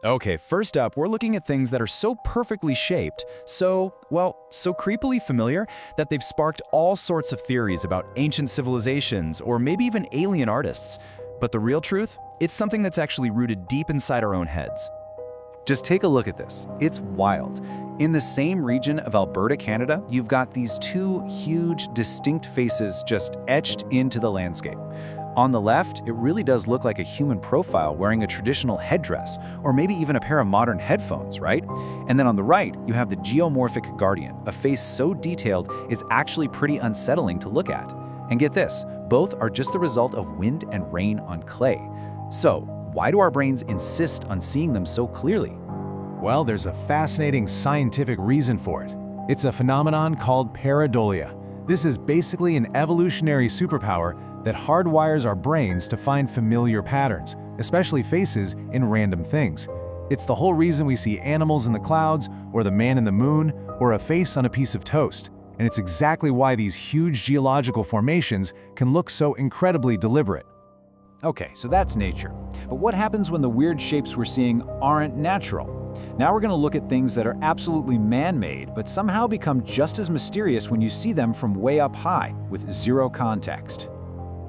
Okay, first up, we're looking at things that are so perfectly shaped, so creepily familiar that they've sparked all sorts of theories about ancient civilizations or maybe even alien artists. But the real truth? It's something that's actually rooted deep inside our own heads. Just take a look at this. It's wild. In the same region of Alberta, Canada, you've got these two huge, distinct faces just etched into the landscape. On the left, it really does look like a human profile wearing a traditional headdress, or maybe even a pair of modern headphones, right? And then on the right, you have the geomorphic guardian, a face so detailed it's actually pretty unsettling to look at. And get this, both are just the result of wind and rain on clay. So, why do our brains insist on seeing them so clearly? Well, there's a fascinating scientific reason for it. It's a phenomenon called pareidolia. This is basically an evolutionary superpower that hardwires our brains to find familiar patterns, especially faces in random things. It's the whole reason we see animals in the clouds, or the man in the moon, or a face on a piece of toast. And it's exactly why these huge geological formations can look so incredibly deliberate. Okay, so that's nature. But what happens when the weird shapes we're seeing aren't natural? Now we're going to look at things that are absolutely man-made, but somehow become just as mysterious when you see them from way up high, with zero context.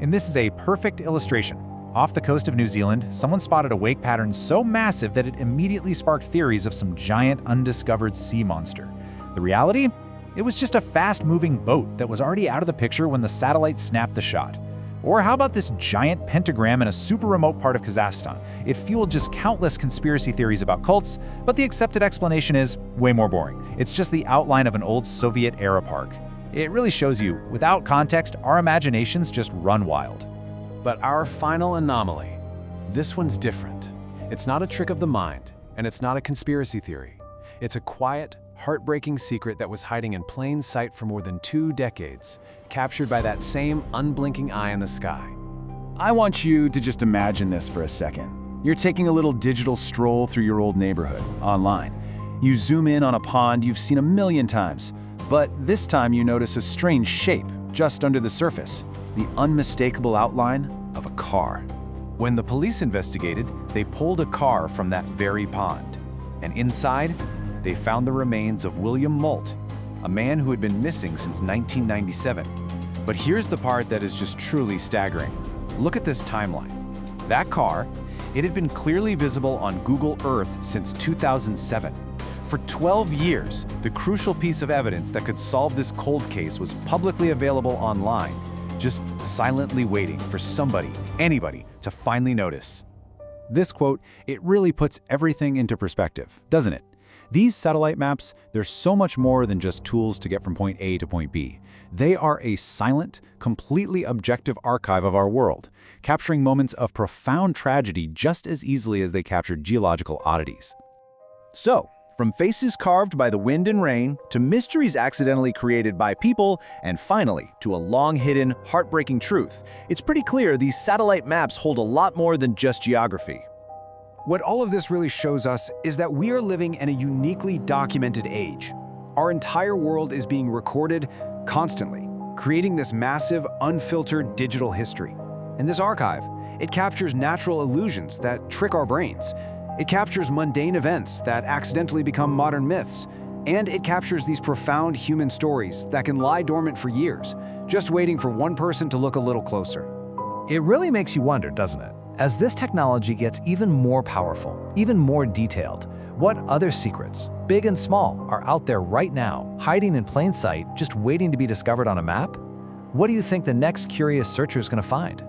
And this is a perfect illustration. Off the coast of New Zealand, someone spotted a wake pattern so massive that it immediately sparked theories of some giant undiscovered sea monster. The reality? It was just a fast-moving boat that was already out of the picture when the satellite snapped the shot. Or how about this giant pentagram in a super remote part of Kazakhstan? It fueled just countless conspiracy theories about cults, but the accepted explanation is way more boring. It's just the outline of an old Soviet-era park. It really shows you, without context, our imaginations just run wild. But our final anomaly, this one's different. It's not a trick of the mind, and it's not a conspiracy theory. It's a quiet, heartbreaking secret that was hiding in plain sight for more than 2 decades, captured by that same unblinking eye in the sky. I want you to just imagine this for a second. You're taking a little digital stroll through your old neighborhood, online. You zoom in on a pond you've seen a million times, but this time you notice a strange shape just under the surface, the unmistakable outline of a car. When the police investigated, they pulled a car from that very pond, and inside, they found the remains of William Moldt, a man who had been missing since 1997. But here's the part that is just truly staggering. Look at this timeline. That car, it had been clearly visible on Google Earth since 2007. For 12 years, the crucial piece of evidence that could solve this cold case was publicly available online, just silently waiting for somebody, anybody, to finally notice. This quote, it really puts everything into perspective, doesn't it? These satellite maps, they're so much more than just tools to get from point A to point B. They are a silent, completely objective archive of our world, capturing moments of profound tragedy just as easily as they captured geological oddities. So, from faces carved by the wind and rain, to mysteries accidentally created by people, and finally, to a long-hidden, heartbreaking truth, it's pretty clear these satellite maps hold a lot more than just geography. What all of this really shows us is that we are living in a uniquely documented age. Our entire world is being recorded constantly, creating this massive, unfiltered digital history. And this archive, it captures natural illusions that trick our brains. It captures mundane events that accidentally become modern myths. And it captures these profound human stories that can lie dormant for years, just waiting for one person to look a little closer. It really makes you wonder, doesn't it? As this technology gets even more powerful, even more detailed, what other secrets, big and small, are out there right now, hiding in plain sight, just waiting to be discovered on a map? What do you think the next curious searcher is going to find?